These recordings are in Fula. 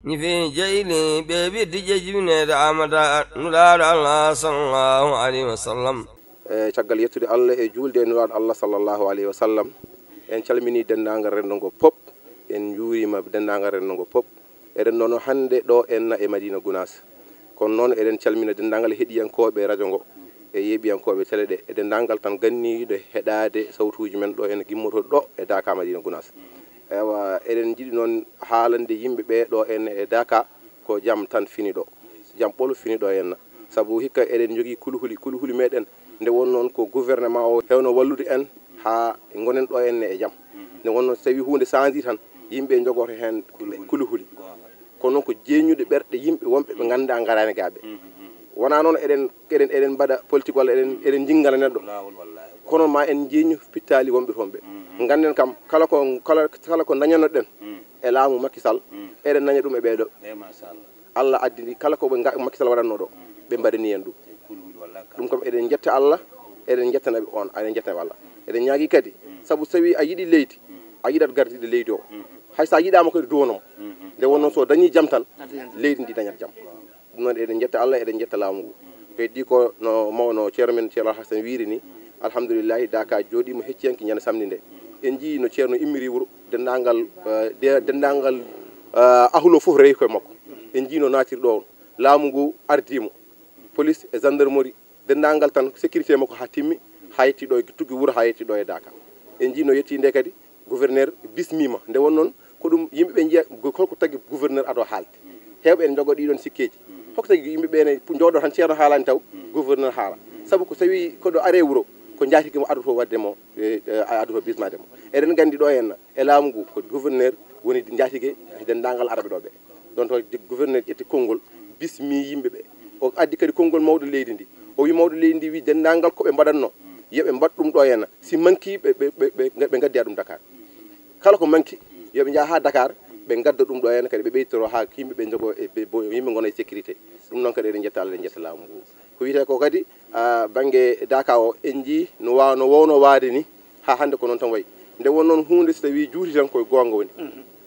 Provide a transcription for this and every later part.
Nifi jayli bebi dijejune da amada nulado Allah sallallahu alaihi wasallam. Caggal yettude Allah e julde nulado Allah sallallahu alaihi wasallam. En calmini dendagal rendogo pop, en juurima dendagal rendogo pop. Eden nono hande do en e Madina Gounass. Kon non eden calmina dendagal hediyankobe radio ngo e yebiyankobe tele de e dendagal tan ganniide hedade sawtuji men do en gimmoto do e Daka Madina Gounass. Ewa eden jiɗi noon haalande yimɓe ɓe ɗo en e Daka ko jam tan fini ɗo, jam ɓolo fini ɗo henna. Sabu hikka eɗen jogii kuluhuli meɗen nde won noon ko gouvernement o hewno wallude en ha gonen ɗo enne e jam. Nde won noon so tawi hunde sanji tan yimɓe jogoto hen kuluhuli, kono noon ko jeeñude ɓerɗe yimɓe wonɓe ɓe ganda garani gaɓe. Wona noon eɗen mbaɗa politique walla eɗen jinggala neɗɗo, kono ma en jeeñu pittali wonɓe toon ɓe. Ganden kam kala ko dañanoɗen e laamu Macky Sall eɗen daña ɗum e ɓeɗo. Allah addini kala ko Macky Sall waɗanno ɗo ɓe mbaɗani en ɗum kam eɗen jetta Allah, eɗen jettanaɓe on, eɗen jettanaɓe Allah. Eɗen ñaagui kadi saabu so tawi a yiiɗi leydi a yiɗat gardide leydi o, hay sa yiɗama kadi duwonomo nde wonnoon so dañi jaam tan leydi ndi dañat jaam. Ɗum noon eɗen jetta Allah, eɗen jetta laamu ngu. Heddi ko no mawno ceerno men Ceerno Hassane wiiri ni, alhamdulillahi Daka jooɗima hecciyanki ñande samedi nde. En jii no ceerno immiri wuro dendagal ahulo fof rewi koye makko. En jii no naatiri ɗo laamu ngu ardimo, police e gendarmerie dendagal tan sécurité makko ha timmi, ha yetti ɗo tuggi wuuro ha yetti ɗo e Daka. En jii no yetti nde kadi gouverneur bismima nde won noon ko ɗum yimɓeɓe jiiya holko tagui gouverneur aɗo haalde. Hewɓe en jogo ɗiɗon sikkeji hokko tagui yimɓeɓe ne jooɗo tan ceerno haalani taw gouverneur haala. Saabu ko tawi koɗo are wuuro ko jaatigui mo adoto wadde mo adoto bismade mo. Eɗen gandi ɗo henna e laamu ngu ko gouverneur woni jaatigui dendagal araɓe ɗo ɓe. Ɗon to gouverneur ƴetti konngol bismi yimɓeɓe, o addi kadi konngol mawɗo leydi ndi. O wi mawɗo leydi ndi wi dendagal koɓe mbaɗatno yoɓe mbaɗ ɗum ɗo henna, si manki ɓe gaddiya ɗum Dakar. Kala ko manki yoɓe jaaha ha Dakar ɓe gadda ɗum ɗo henna kadi ɓe ɓeytoro ha yimɓeɓe jogo yimɓe gona e sécurité. Ɗum noon kadi eɗen jetta Allah, eɗen jetta laamu ngu. Ko wiyete ko kadi banggue Daka o en jii no wowno waade ni ha hande ko noon tan wayi. Nde won noon hunde so tawi juuti tan koye gonga woni,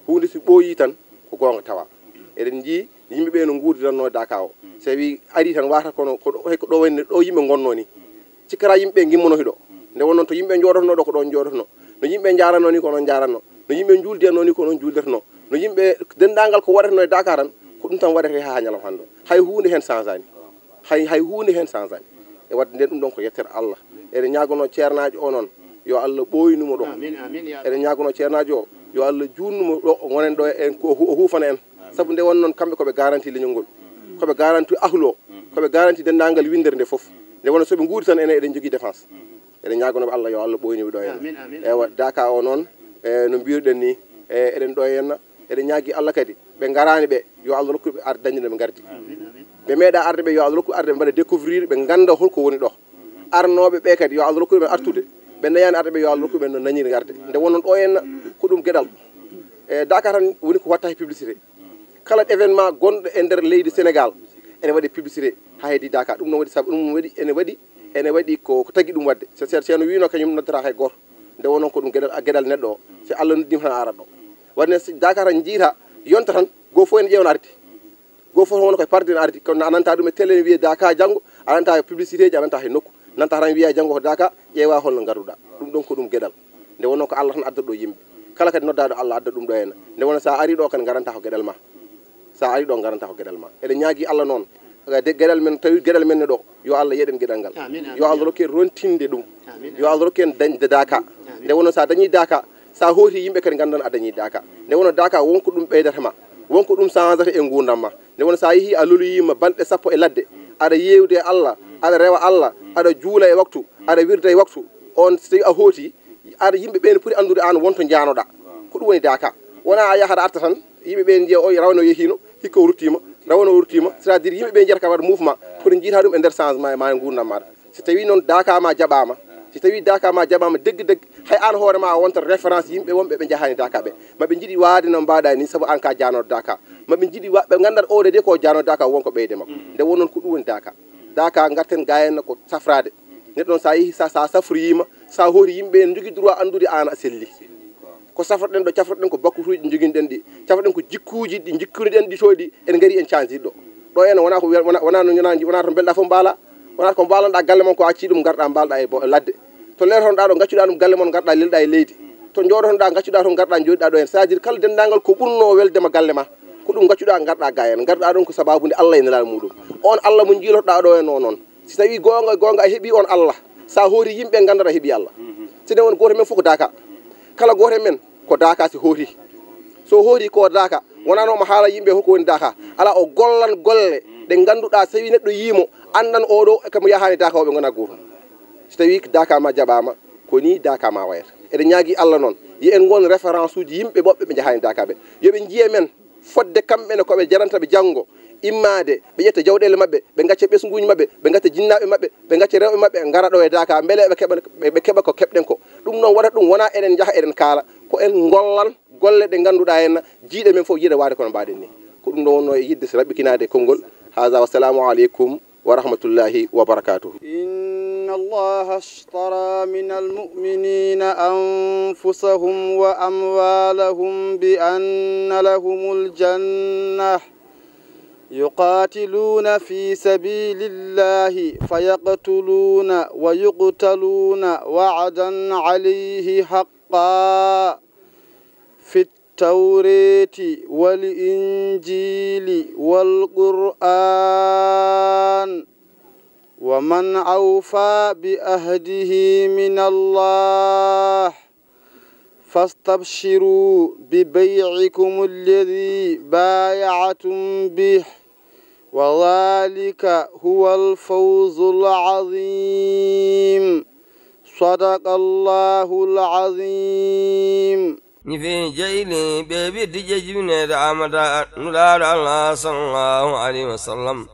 hunde so ɓooyi tan ko gonga tawa. Eɗen jii yimɓeɓe no guurdiranno Daka o, so tawi ari tan wata kono hayko ɗo wayno ɗo yimɓe gonno ni, cikkata yimɓe gimmonoki ɗo. Nde won noon to yimɓe jooɗotno ɗo ko ɗon jooɗotno, no yimɓe jaranno ni ko noon jaranno, no yimɓe juldenno ni ko noon julderno, no yimɓe dendagal ko waɗatno e Daka tan ko ɗum tan waɗete ha ñalam hande. Hay hunde hen changani, hay hunde hen changani. E wadde nden ɗum ɗon ko yettere Allah. Eɗen ñagono ceernajo o noon yo Allah ɓoynumo ɗo. Eɗen ñagono ceernajo o yo Allah junnumo ɗo gonen ɗo en o hufana en. Saabu nde won noon kamɓe koɓe garanti leñol ngol, koɓe garanti ahlo, koɓe garanti dendagal windere nde foof. Nde wonno soɓe guuri tan enen eɗen jogui défense. Eɗen ñagonoɓe Allah yo Allah ɓoynuɓe ɗo henna. Ewa Daka o noon no mbiruɗen ni eɗen ɗo henna eɗen ñaagui Allah kadi ɓe garani ɓe yo Allah rokkuɓe arde dañde ɓe gardi. Ɓe meeɗa arde ɓe yo Allah rokkuɓe arde ɓe mbaɗa découvrir ɓe ganda holko woni ɗo. Arnoɓe ɓe kadi yo Allah rokkuɓe artude, ɓe dayani arde ɓe yo Allah rokkuɓe no dañiri arde. Nde wonnon ɗo henna ko ɗum gueɗal e Daka tan woni ko watta publicité. Kala événement gonɗo e nder leydi Sénégal ene waɗi publicité ha heddi Daka. Ɗum noon waɗi saabu ɗum ene waɗi ko tagui ɗum wadde. Ceerno wino kañum noddata hay goto. Nde wonnon ko ɗum gueɗal neɗɗo o, so Allah noddima tan arat ɗo. Wadde Daka tan jiita yonta tan go fo ene ƴewna ardi, go fof wona koye parde ne ardi. Kono a nanta ɗum e télé ne wiye Daka janggo, a nanta e publicité ji, a nanta he nokku, nanta tan wiya janggo ko Daka ƴeewa holno garuɗa. Ɗum ɗon ko ɗum gueɗal. Nde wonnon ko Allah tan addata ɗo yimɓe, kala kadi noddaɗo Allah adda ɗum ɗo henna. Nde wonno sa ari ɗo kadi garanta ko gueɗal ma, sa ari ɗo garanta ko gueɗal ma. Eɗen ñaagui Allah noon gueɗal men, tawi gueɗal men ne ɗo yo Allah yeɗen gueɗal ngal, yo Allah rokke rontinde ɗum, yo Allah rokke dañde Daka. Nde wonno sa dañi Daka sa hooti yimɓe kadi gandan a dañi Daka. Nde wonno Daka wonko ɗum ɓeydata ma, wonko ɗum changeata e gurdam ma. Nde wonno sa yeehi a loloyima balɗe sappo e ladde aɗa yewde e Allah, aɗa rewa Allah, aɗa juula e waktu, aɗa wirda e waktu, on so tawi a hooti aɗa yimɓeɓe ne poti andude an wonto janoɗa. Ko ɗum woni Daka. Wona a yaha aɗa arta tan yimɓeɓe jiiya o rawno yehino hikka o ruttima, rawno o ruttima, c'est à dire yimɓeɓe jiyata ka waɗa mouvement pour jiita ɗum e nder changement ma e gurdam maɗa. So tawi noon Daka ma jaɓama, so tawi Daka ma jaɓama deggue hay an hoore ma a wonta référence yimɓe wonɓe ɓe jahani Daka ɓe, maɓe jiiɗi waade no mbaɗa ni saabu an ka janoɗo Daka. Maɓe jiiɗi ɓe gandat o de ko janoɗo Daka wonko ɓeyde makko. Nde wonnon ko ɗum woni Daka. Daka garten ga henna ko safrade. Neɗɗo noon sa yeehi sa safroyima, sa hoori yimɓe ne jogui droit andude an a selli. ko safrɗen ɗo cafrɗen ko bakkutuji ɗi joguinoɗen ɗi cafrɗen ko jikkuji ɗi jikkuniɗen ɗi toɗi en gaari en cansiɗo ɗo ene wona ko wona to belɗa fof mbaala wona ko mbalanɗa galle mon ko acci ɗum garɗa mbalɗa e ladde to lerotoɗa ɗo gaccuɗa ɗum galle mon garɗa lelɗa e leydi to jooɗotoɗa gaccuɗa to garɗa joɗiɗa ɗo hen c'est à dire kala dendagal ko ɓurno weldema galle ma ko ɗum gaccuɗa garɗa ga hen garɗa ɗon ko sababude Allah e nelal muɗum on Allah mo jiilotoɗa ɗo hen o noon si tawi gonga a heeɓi on Allah sa hoori yimɓe gandata heeɓi Allah sine won goto men fof ko daka kala goto men ko daka si hoori so hoori ko daka wonanomo haala yimɓe holko woni daka ala o gollan golle ɗe ganduɗa so tawi neɗɗo yiimo andan oɗo kamo yahani daka oɓe gona gotum so tawi daka ma jaɓama ko ni daka ma wayata eɗen ñaagui Allah noon yi en gon référence uji yimɓe ɓoɓɓe ɓe jahani daka ɓe yoɓe jiiye men fodde kamɓene koɓe jarantaɓe janggo immade ɓe ƴetta jawɗele mabɓe ɓe gacca ɓesguji mabɓe ɓe gacca jinnaɓe mabɓe ɓe gacca rewɓe mabɓe gara ɗo e daka beele ɓe keɓa ko keɓɗen ko ɗum noon waɗata ɗum wona eɗen jaaha eɗen kaala ko en gollan golle ɗe ganduɗa henna jiiɗe men fof yiiɗa wade kono mbaɗen ni ko ɗum ɗo wonno e yidde raɓɓikinade konngol haza wassalamu aleykum wa rahmatullahi wa barakatuhu. inna allaha ashtara min almu'minina anfusahum wa amwalahum bi anna lahumul jannah يقاتلون في سبيل الله فيقتلون ويقتلون وعدا عليه حقا في التوراة والإنجيل والقرآن ومن أوفى بعهده من الله فاستبشروا ببيعكم الذي بايعتم به وذلك هو الفوز العظيم صدق الله العظيم نفي جيلي بيبي دي جيبنا دعامة نلال الله صلى الله عليه وسلم